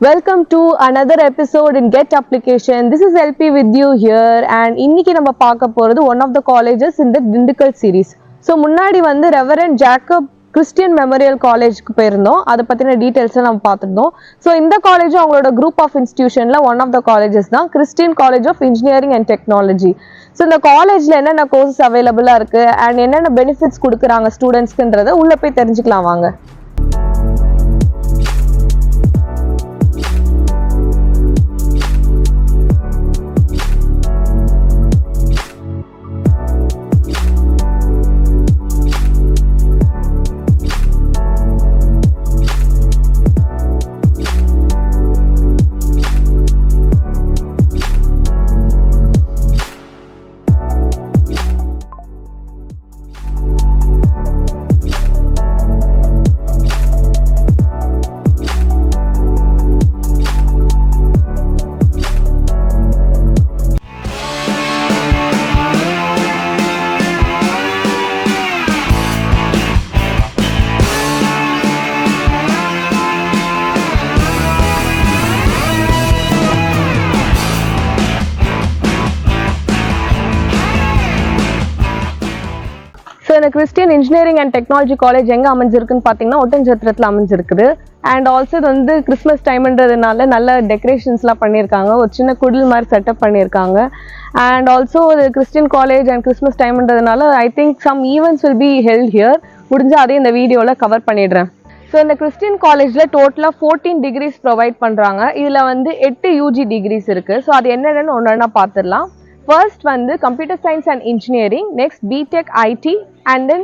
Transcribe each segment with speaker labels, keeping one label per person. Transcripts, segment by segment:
Speaker 1: Welcome to another episode in Get Application. This is LP with you here and இன்னைக்கு நம்ம பார்க்க போறது one of the colleges in the Dindigul series. So முன்னாடி வந்து Reverend Jacob Christian Memorial Collegeக்கு போயிருந்தோம். அதை பத்தின டீடைல்ஸ் நம்ம பார்த்துருந்தோம். ஸோ இந்த காலேஜ் அவங்களோட குரூப் ஆஃப் இன்ஸ்டிடியூஷன்ல ஒன் ஆஃப் த காலேஜஸ் தான் Christian college of engineering and technology. So இந்த காலேஜ்ல என்னென்ன கோர்சஸ் அவைலபிளா இருக்கு அண்ட் என்னென்ன பெனிஃபிட்ஸ் கொடுக்குறாங்க ஸ்டூடெண்ட்ஸ்க்குன்றதை உள்ள போய் தெரிஞ்சுக்கலாம் வாங்க. ஸோ இந்த Christian engineering and technology college எங்கே அமைஞ்சிருக்குன்னு பார்த்தீங்கன்னா ஒட்டன்சத்திரத்தில் அமைஞ்சிருக்குது. அண்ட் ஆல்சோ இது வந்து கிறிஸ்மஸ் டைம்ன்றதுனால நல்ல டெக்கரேஷன்ஸ்லாம் பண்ணியிருக்காங்க, ஒரு சின்ன குடில் மாதிரி செட்டப் பண்ணியிருக்காங்க. அண்ட் ஆல்சோ இது கிறிஸ்டியன் காலேஜ் அண்ட் கிறிஸ்மஸ் டைம்ன்றதுனால I think some events will be held here. முடிஞ்சால் அதையும் இந்த வீடியோவில் கவர் பண்ணிடுறேன். ஸோ இந்த கிறிஸ்டியன் காலேஜில் டோட்டலாக 14 டிகிரிஸ் ப்ரொவைட் பண்ணுறாங்க. இதில் வந்து 8 யூஜி டிகிரிஸ் இருக்குது. ஸோ அது என்னென்னு ஒன்றா பார்த்துடலாம். ஃபர்ஸ்ட் வந்து computer science and engineering, next BTech IT and then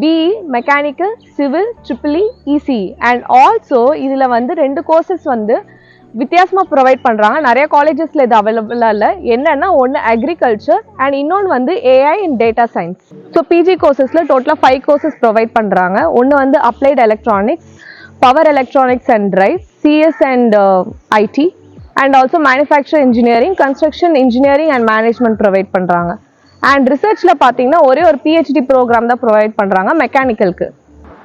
Speaker 1: BE mechanical civil triple E ECE. And also இதில் வந்து 2 கோர்சஸ் வந்து வித்தியாசமாக ப்ரொவைட் பண்ணுறாங்க. நிறைய காலேஜஸில் இது அவைலபிளாக இல்லை. என்னென்னா ஒன்று அக்ரிகல்ச்சர் அண்ட் இன்னொன்று வந்து AI and data science. So PG கோர்சஸில் டோட்டலாக 5 கோர்சஸ் ப்ரொவைட் பண்ணுறாங்க. ஒன்று வந்து applied electronics, power electronics and drive, CS and IT and also manufacturing engineering, construction engineering and management provide பண்றாங்க. and researchல பாத்தீங்கன்னா ஒரே ஒரு PhD program தான் provide பண்றாங்க மெக்கானிக்கலுக்கு.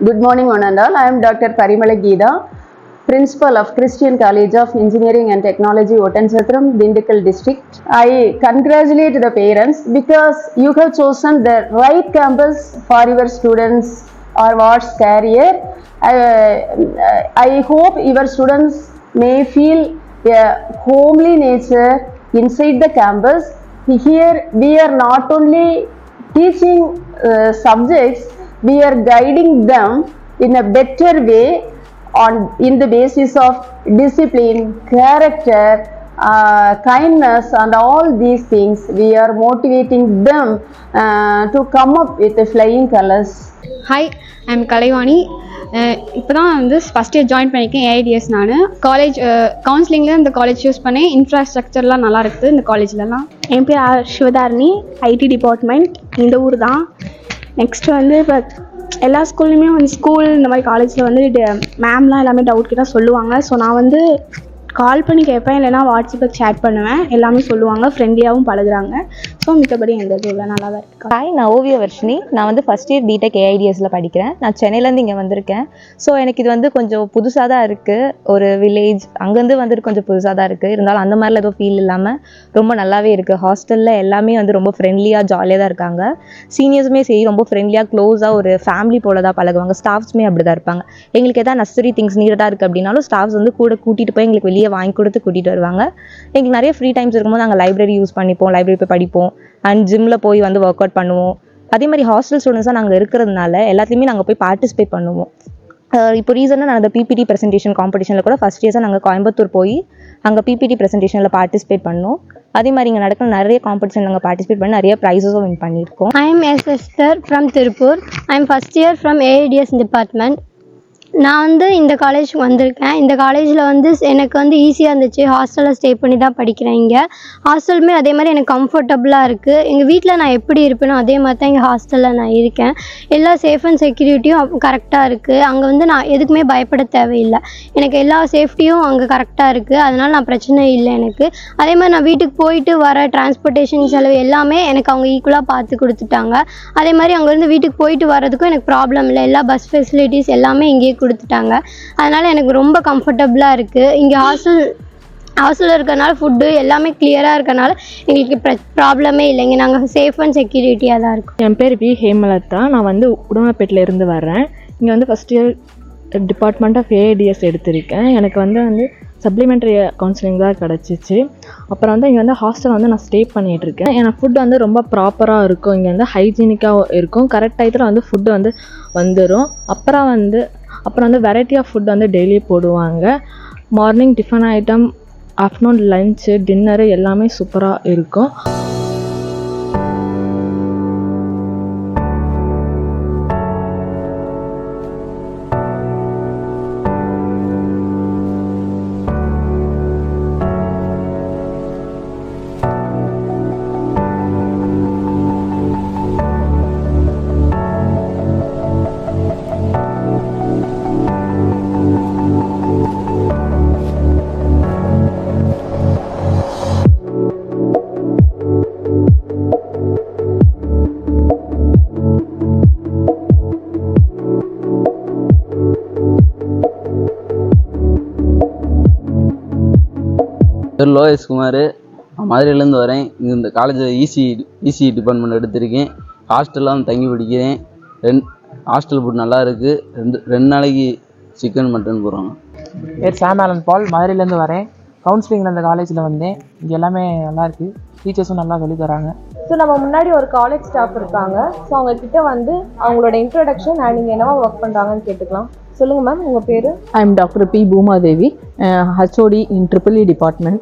Speaker 2: Good morning one and all. I am Dr. Parimala Geeta, Principal of Christian College of Engineering and Technology, Ottanchitram, Dindigul district. I congratulate the parents because you have chosen the right campus for your students or what's career. I hope your students may feel a homely nature inside the campus. Here we are not only teaching subjects, we are guiding them in a better way in the basis of discipline, character, kindness and all these things. We are motivating them to come up with the flying colors.
Speaker 3: Hi, I am Kalaivani. இப்போ தான் வந்து first year join பண்ணியிருக்கேன் AIDS. நான் college கவுன்சிலிங்கில் இந்த college choose பண்ணேன். இன்ஃப்ராஸ்ட்ரக்சர்லாம் நல்லா இருக்குது இந்த காலேஜ்லலாம்.
Speaker 4: என் பேர் சிவதாரணி, ஐடி டிபார்ட்மெண்ட், இந்த ஊர் தான். நெக்ஸ்ட்டு வந்து இப்போ எல்லா ஸ்கூல்லையுமே வந்து ஸ்கூல் இந்த மாதிரி காலேஜில் வந்து மேம்லாம் எல்லாமே டவுட் கேட்டால் சொல்லுவாங்க. ஸோ நான் வந்து கால் பண்ணி கேட்பேன், இல்லைனா வாட்ஸ்அப்பில் சேட் பண்ணுவேன். எல்லாமே சொல்லுவாங்க, ஃப்ரெண்ட்லியாகவும் பழகுறாங்க. ஸோ மித்தபடி எந்த இது இல்லை, நல்லா தான் இருக்கு.
Speaker 5: ஹாய், நான் ஓவிய வர்ஷினி. நான் வந்து ஃபஸ்ட் இயர் பிடெக் ஏஐடிஎஸில் படிக்கிறேன். நான் சென்னையிலேருந்து இங்கே வந்திருக்கேன். ஸோ எனக்கு இது வந்து கொஞ்சம் புதுசாக தான் இருக்குது. ஒரு வில்லேஜ் அங்கேருந்து வந்துட்டு கொஞ்சம் புதுசாக தான் இருக்குது. இருந்தாலும் அந்த மாதிரிலாம் எதுவும் ஃபீல் இல்லாமல் ரொம்ப நல்லாவே இருக்குது. ஹாஸ்டலில் எல்லாமே வந்து ரொம்ப ஃப்ரெண்ட்லியாக ஜாலியாக தான் இருக்காங்க. சீனியர்ஸுமே சரி ரொம்ப ஃப்ரெண்ட்லியாக க்ளோஸாக ஒரு ஃபேமிலி போல தான் பழகுவாங்க. ஸ்டாஃப்ஸுமே அப்படி தான் இருப்பாங்க. எங்களுக்கு எதாவது நெசசரி திங்ஸ் நீடாக இருக்குது அப்படின்னாலும் ஸ்டாஃப்ஸ் வந்து கூட கூட்டிகிட்டு போய் எங்களுக்கு வெளியே வாங்கி கொடுத்து கூட்டிகிட்டு வருவாங்க. எங்களுக்கு நிறைய ஃப்ரீ டைம்ஸ் இருக்கும்போது நாங்கள் லைப்ரரி யூஸ் பண்ணிப்போம், லைப்ரரி போய் படிப்போம் அண்ட் ஜிம்மில் போய் வந்து ஒர்க் அவுட் பண்ணுவோம். அதே மாதிரி ஹாஸ்டல் ஸ்டூடெண்ட்ஸாக நாங்கள் இருக்கிறதுனால எல்லாத்தையுமே நாங்கள் போய் பார்ட்டிசிபேட் பண்ணுவோம். இப்போ ரீசனாக நான் அந்த பிபிடி ப்ரெசன்டேஷன் காம்படிஷனில் கூட ஃபஸ்ட் இயர்ஸாக நாங்கள் கோயம்புத்தூர் போய் அங்கே பிபிடி ப்ரெசன்டேஷனில் பார்ட்டிசிபேட் பண்ணோம். அதே மாதிரி இங்கே நடக்கிற நிறைய காம்படிஷன் நாங்கள் பார்ட்டிசிபேட் பண்ணி நிறைய ப்ரைஸஸும் வின் பண்ணியிருக்கோம்.
Speaker 6: I am S. Esther from Tirupur. I am first year from AIDS department. நான் வந்து இந்த காலேஜுக்கு வந்திருக்கேன். இந்த காலேஜில் வந்து எனக்கு வந்து ஈஸியாக இருந்துச்சு. ஹாஸ்டலில் ஸ்டே பண்ணி தான் படிக்கிறேன். இங்கே ஹாஸ்டலுமே அதே மாதிரி எனக்கு கம்ஃபர்டபுளாக இருக்குது. எங்கள் வீட்டில் நான் எப்படி இருப்பேனோ அதே மாதிரி தான் எங்கள் ஹாஸ்டலில் நான் இருக்கேன். எல்லா சேஃப் அண்ட் செக்யூரிட்டியும் கரெக்டாக இருக்குது. அங்கே வந்து நான் எதுக்குமே பயப்பட தேவையில்லை. எனக்கு எல்லா சேஃப்டியும் அங்கே கரெக்டாக இருக்குது. அதனால் நான் பிரச்சனை இல்லை எனக்கு. அதே மாதிரி நான் வீட்டுக்கு போயிட்டு வர டிரான்ஸ்போர்ட்டேஷன் செலவு எல்லாமே எனக்கு அவங்க ஈக்குவலாக பார்த்து கொடுத்துட்டாங்க. அதே மாதிரி அங்கேருந்து வீட்டுக்கு போயிட்டு வரதுக்கும் எனக்கு ப்ராப்ளம் இல்லை. எல்லா பஸ் ஃபெசிலிட்டிஸ் எல்லாமே இங்கேயே கொடுத்துட்டாங்க. அதனால் எனக்கு ரொம்ப கம்ஃபர்டபுளாக இருக்குது. இங்கே ஹாஸ்டலில் இருக்கிறனால ஃபுட்டு எல்லாமே கிளியராக இருக்கனால எங்களுக்கு ப்ராப்ளமே இல்லைங்க. நாங்கள் சேஃப் அண்ட் செக்யூரிட்டியாக தான் இருக்கோம்.
Speaker 7: என் பேர் பி ஹேமலதா. நான் வந்து உடுமலைப்பேட்டில் இருந்து வர்றேன். இங்கே வந்து first year department of AIDS எடுத்திருக்கேன். எனக்கு வந்து சப்ளிமெண்ட்ரி கவுன்சிலிங் தான் கிடச்சிச்சு. அப்புறம் வந்து இங்கே வந்து ஹாஸ்டல் வந்து நான் ஸ்டே பண்ணிகிட்ருக்கேன். எனக்கு ஃபுட் வந்து ரொம்ப ப்ராப்பராக இருக்கும். இங்கே வந்து ஹைஜீனிக்காக இருக்கும். கரெக்ட் டயத்தில் வந்து ஃபுட்டு வந்து வந்துடும். அப்புறம் வந்து வெரைட்டி ஆஃப் ஃபுட் வந்து டெய்லி போடுவாங்க. Morning tiffin item, afternoon lunch, dinner எல்லாமே சூப்பராக இருக்கும்.
Speaker 8: பேர் லோகேஷ் குமார். நான் மதுரையிலேருந்து வரேன். இந்த காலேஜில் இசி டிபார்ட்மெண்ட் எடுத்திருக்கேன். ஹாஸ்டல்லாம் தங்கி படிக்கிறேன். ஹாஸ்டல் ஃபுட் நல்லா இருக்குது. ரெண்டு நாளைக்கு சிக்கன் மட்டன் போடுறாங்க.
Speaker 9: பேர் சாம் பால். மதுரையிலேருந்து வரேன். கவுன்சிலிங்கில் இந்த காலேஜில் வந்தேன். இங்கே எல்லாமே நல்லாயிருக்கு. டீச்சர்ஸும் நல்லா சொல்லி தராங்க.
Speaker 1: ஸோ நம்ம முன்னாடி ஒரு காலேஜ் ஸ்டாஃப் இருக்காங்க. ஸோ அவங்கக்கிட்ட வந்து அவங்களோட இன்ட்ரடக்ஷன் அண்ட் நீங்கள் என்னவா ஒர்க் பண்ணுறாங்கன்னு கேட்டுக்கலாம். சொல்லுங்கள் மேம், உங்கள் பேர்?
Speaker 10: I am Dr. P. Bhuma Devi, HOD in EEE department.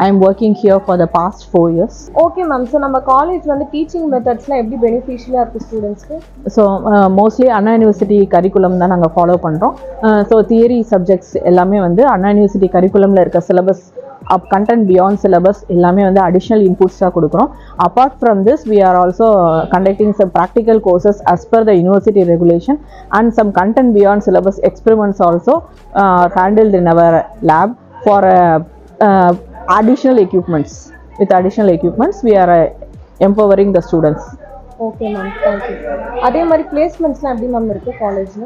Speaker 10: I am working here for the past 4 years.
Speaker 1: Okay ma'am. So நம்ம காலேஜ் வந்து டீச்சிங் மெத்தட்ஸ்லாம் எப்படி பெனிஃபிஷியலாக இருக்குது ஸ்டூடெண்ட்ஸ்க்கு?
Speaker 10: ஸோ மோஸ்ட்லி அண்ணா யூனிவர்சிட்டி கரிக்குலம் தான் நாங்கள் ஃபாலோ பண்ணுறோம். ஸோ தியரி சப்ஜெக்ட்ஸ் எல்லாமே வந்து அண்ணா யூனிவர்சிட்டி கரிக்குலமில் இருக்க சிலபஸ் content beyond syllabus எல்லாமே வந்து additional inputs தான் கொடுக்குறோம். Apart from this, we are also conducting some practical courses as per the university regulation, and some content beyond syllabus experiments also handled in our lab for additional equipments. With additional equipments, we are empowering the students.
Speaker 1: Okay ma'am, thank you. அதே மாதிரி பிளேஸ்மெண்ட்ஸ்லாம் எப்படி ma'am இருக்குது காலேஜில்?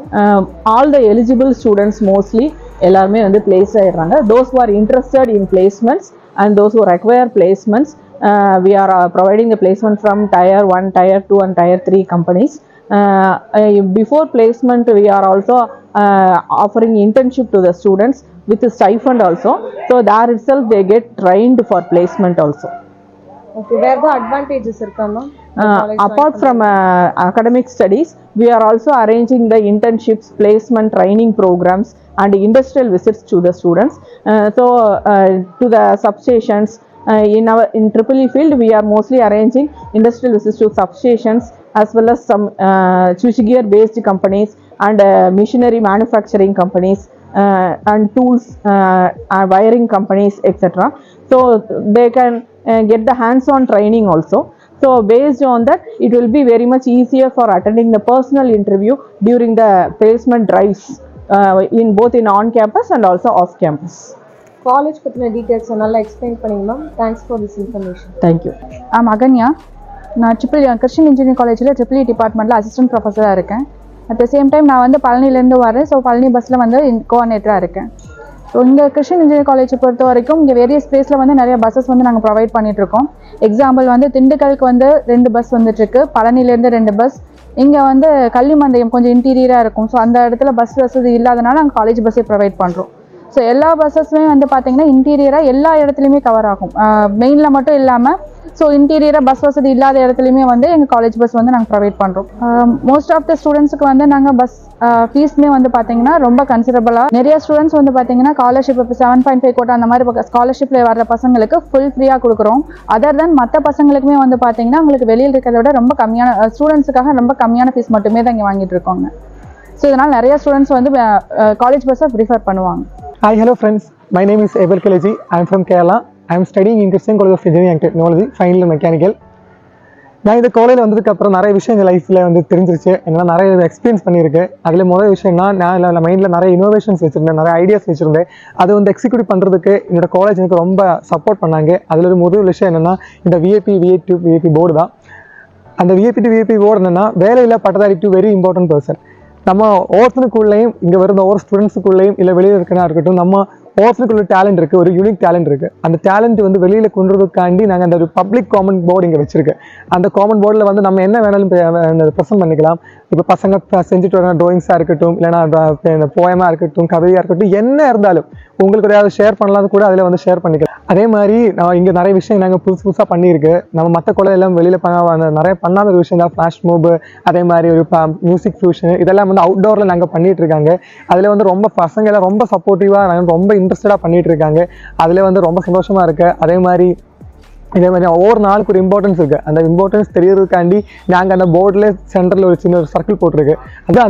Speaker 10: All the eligible students mostly எல்லாருமே வந்து place ஆகிடுறாங்க. Those who are interested in placements and those who require placements, we are providing the placement from tier 1, tier 2 and tier 3 companies. Before placement, we are also offering internship to the students with a stipend also. So there itself they get trained for placement also.
Speaker 1: Okay, வேறு தான் advantages இருக்கா ma'am?
Speaker 10: Apart from academic studies, we are also arranging the internships, placement, training programs and industrial visits to the students. To the substations, in EEE field, we are mostly arranging industrial visits to substations as well as some switchgear based companies and machinery manufacturing companies and tools wiring companies, etc. So they can get the hands-on training also. So based on that, it will be very much easier for attending the personal interview during the placement drives in both in on campus and also off campus.
Speaker 1: College பற்றின details நல்லா explain பண்ணிங்க ma'am. Thanks for this information.
Speaker 10: Thank you.
Speaker 11: I'm Akanya. நான் Christian engineering காலேஜில் EEE டிபார்ட்மெண்ட்டில் assistant ப்ரொஃபஸராக இருக்கேன். At the same time நான் வந்து பழனிலேருந்து வரேன். ஸோ பழனி பஸ்ஸில் வந்து கோஆர்டினேட்டராக இருக்கேன். ஸோ இங்கே கிறிஸ்டியன் இன்ஜினியரிங் காலேஜை பொறுத்த வரைக்கும் இங்கே வேரியஸ் பிளேஸில் வந்து நிறைய பஸ்ஸஸ் வந்து நாங்கள் ப்ரொவைட் பண்ணிகிட்ருக்கோம். எக்ஸாம்பிள் வந்து திண்டுக்கலுக்கு வந்து 2 பஸ் வந்துட்டுருக்கு, பழனிலேருந்து 2 பஸ். இங்கே வந்து கள்ளிமந்தயம் கொஞ்சம் இன்டீரியராக இருக்கும். ஸோ அந்த இடத்துல பஸ் வசதி இல்லாதனால நாங்கள் காலேஜ் பஸ்ஸே ப்ரொவைட் பண்ணுறோம். ஸோ எல்லா பஸ்ஸஸுமே வந்து பார்த்திங்கன்னா இன்டீரியராக எல்லா இடத்துலையுமே கவர் ஆகும். மெயினில் மட்டும் இல்லாமல் ஸோ இன்டீரியராக பஸ் வசதி இல்லாத இடத்துலையுமே வந்து எங்கள் காலேஜ் பஸ் வந்து நாங்கள் ப்ரொவைட் பண்ணுறோம். மோஸ்ட் ஆஃப் த ஸ்டூடெண்ட்ஸுக்கு வந்து நாங்கள் பஸ் ஃபீஸ்மே வந்து பார்த்திங்கன்னா ரொம்ப கன்சிடரபிளாக நிறைய ஸ்டூடெண்ட்ஸ் வந்து பார்த்திங்கன்னா ஸ்காலர்ஷிப் இப்போ 7.5 கோட்டா அந்த மாதிரி ஸ்காலர்ஷிப்பில் வர்ற பசங்களுக்கு ஃபுல் ஃப்ரீயாக கொடுக்குறோம். அதர் தென் மற்ற பசங்களுக்குமே வந்து பார்த்திங்கன்னா உங்களுக்கு வெளியில் இருக்கிறத விட ரொம்ப கம்மியான ஸ்டூடெண்ட்ஸுக்காக ரொம்ப கம்மியான ஃபீஸ் மட்டுமே தான் இங்கே வாங்கிட்டு இருக்கோங்க. ஸோ இதனால் நிறைய ஸ்டூடெண்ட்ஸ் வந்து காலேஜ் பஸ்ஸை ப்ரிஃபர் பண்ணுவாங்க.
Speaker 12: Hi, hello friends. My name is Abel Keleji. I am from Kerala. I am studying in Christian College of Engineering and Technology, final year mechanical. நான் இந்த காலேஜில் வந்ததுக்கப்புறம் நிறைய விஷயம் எங்கள் லைஃப்பில் வந்து தெரிஞ்சிருச்சு. என்னால் நிறைய எக்ஸ்பீரியன்ஸ் பண்ணியிருக்கேன். அதில் முதல் விஷயம்னா நான் மைண்டில் நிறைய இனோவேஷன்ஸ் வச்சுருந்தேன், நிறைய ஐடியாஸ் வச்சுருந்தேன். அதை வந்து எக்ஸிக்யூட் பண்ணுறதுக்கு என்னோடய காலேஜ் எனக்கு ரொம்ப சப்போர்ட் பண்ணாங்க. அதில் ஒரு முதல் விஷயம் என்னென்னா இந்த விஐபி போர்டு தான். அந்த விஐபி போர்டு என்னென்னா வேலையில் பட்டதாரி டு வெரி இம்பார்ட்டன்ட் பர்சன். நம்ம ஒவ்வொருத்தனுக்குள்ளேயும் இங்கே வருந்த ஒவ்வொரு ஸ்டூடெண்ட்ஸுக்குள்ளேயும் இல்லை வெளியில் இருக்கனா இருக்கட்டும், நம்ம ஒவ்வொருத்தருக்குள்ள டேலண்ட் இருக்குது, ஒரு யூனிக் டேலண்ட் இருக்குது. அந்த டேலண்ட் வந்து வெளியில் கொண்டு வரதுக்காண்டி நாங்கள் அந்த ஒரு பப்ளிக் காமன் போர்டு இங்கே வச்சுருக்கேன். அந்த காமன் போர்டில் வந்து நம்ம என்ன வேணாலும் ப்ரெசென்ட் பண்ணிக்கலாம். இப்போ பசங்க செஞ்சுட்டு வர ட்ராயிங்ஸாக இருக்கட்டும், இல்லைனா இந்த போயமாக இருக்கட்டும், கவிதையாக இருக்கட்டும், என்ன இருந்தாலும் உங்களுக்கு ஏதாவது ஷேர் பண்ணலாம் கூட அதில் வந்து ஷேர் பண்ணிக்கலாம். அதே மாதிரி நான் இங்கே நிறைய விஷயம் நாங்கள் புதுசாக பண்ணியிருக்கு. நம்ம மற்ற காலேஜ் எல்லாம் வெளியில் நிறைய பண்ணாத ஒரு விஷயம் தான் ஃப்ளாஷ் மூப், அதே மாதிரி ஒரு மியூசிக் ஃபியூஷன், இதெல்லாம் வந்து அவுட்டோரில் நாங்கள் பண்ணிகிட்டு இருக்காங்க. அதில் வந்து ரொம்ப பசங்க எல்லாம் ரொம்ப சப்போர்ட்டிவாக நாங்கள் ரொம்ப இன்ட்ரெஸ்டடாக பண்ணிகிட்டு இருக்காங்க. அதில் வந்து ரொம்ப சந்தோஷமாக இருக்குது. அதே மாதிரி ஒவ்வொரு நாளுக்கு ஒரு இம்பார்ட்டன்ஸ் இருக்குது. அந்த இம்பார்ட்டன்ஸ் தெரியறதுக்காண்டி நாங்கள் அந்த போர்டில் சென்டரில் ஒரு சின்ன ஒரு சர்க்கிள் போட்டிருக்கு. அதுதான்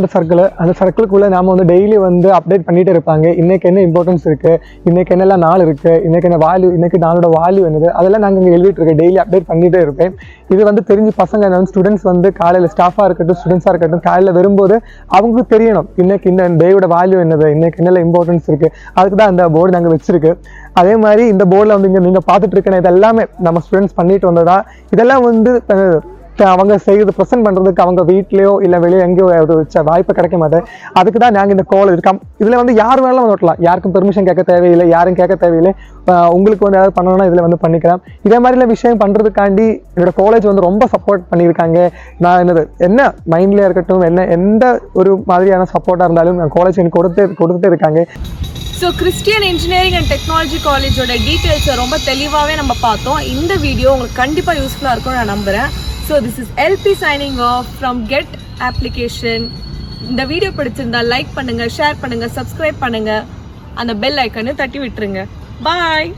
Speaker 12: அந்த சர்க்கிளுக்குள்ளே நாம் வந்து டெய்லி வந்து அப்டேட் பண்ணிகிட்டே இருப்பாங்க. இன்றைக்கி என்ன இம்பார்ட்டன்ஸ் இருக்குது, இன்றைக்கி என்னெல்லாம் நாள் இருக்குது, இன்றைக்கி என்ன வேல்யூ, இன்றைக்கி நாளோட வேல்யூ என்னது, அதெல்லாம் நாங்கள் இங்கே எழுதிட்டு இருக்கேன். டெய்லி அப்டேட் பண்ணிகிட்டே இருப்பேன். இது வந்து தெரிஞ்சு பசங்க ஸ்டூடெண்ட்ஸ் வந்து காலையில் ஸ்டாஃபாக இருக்கட்டும், ஸ்டூடெண்ட்ஸாக இருக்கட்டும், காலையில் வரும்போது அவங்களுக்கு தெரியணும் இன்றைக்கி இந்த டேயோட வேல்யூ என்னது, இன்றைக்கி என்னெல்லாம் இம்பார்ட்டன்ஸ் இருக்குது. அதுக்கு தான் அந்த போர்டு நாங்கள் வச்சுருக்கு. அதே மாதிரி இந்த போர்டில் வந்து இங்கே நீங்கள் பார்த்துட்டு இருக்கேன், இது எல்லாமே நம்ம ஸ்டூடெண்ட்ஸ் பண்ணிட்டு வந்ததா. இதெல்லாம் வந்து அவங்க செய்கிறது ப்ரெசென்ட் பண்ணுறதுக்கு அவங்க வீட்லேயோ இல்லை வெளியே எங்கேயோ வச்ச வாய்ப்பு கிடைக்க மாட்டேன். அதுக்கு தான் நாங்கள் இந்த காலேஜ் இதில் வந்து யார் வேணாலும் ஓட்டலாம். யாருக்கும் பெர்மிஷன் கேட்க தேவையில்லை, யாரும் கேட்க தேவையில்லை. உங்களுக்கு வந்து ஏதாவது பண்ணணும்னா இதில் வந்து பண்ணிக்கலாம். இதே மாதிரிலாம் விஷயம் பண்ணுறதுக்காண்டி என்னோட காலேஜ் வந்து ரொம்ப சப்போர்ட் பண்ணியிருக்காங்க. நான் என்ன மைண்ட்லேயே இருக்கட்டும், எந்த ஒரு மாதிரியான சப்போர்ட்டாக இருந்தாலும் காலேஜ் எனக்கு கொடுத்துட்டே இருக்காங்க.
Speaker 1: So Christian engineering and technology காலேஜோட டீட்டெயில்ஸை ரொம்ப தெளிவாகவே நம்ம பார்த்தோம். இந்த வீடியோ உங்களுக்கு கண்டிப்பாக யூஸ்ஃபுல்லாக இருக்கும்னு நான் நம்புகிறேன். So this is LP signing off from get application. இந்த வீடியோ பிடிச்சிருந்தா லைக் பண்ணுங்கள், ஷேர் பண்ணுங்கள், சப்ஸ்கிரைப் பண்ணுங்கள், அந்த பெல் ஐக்கனை தட்டி விட்டுருங்க. பாய்.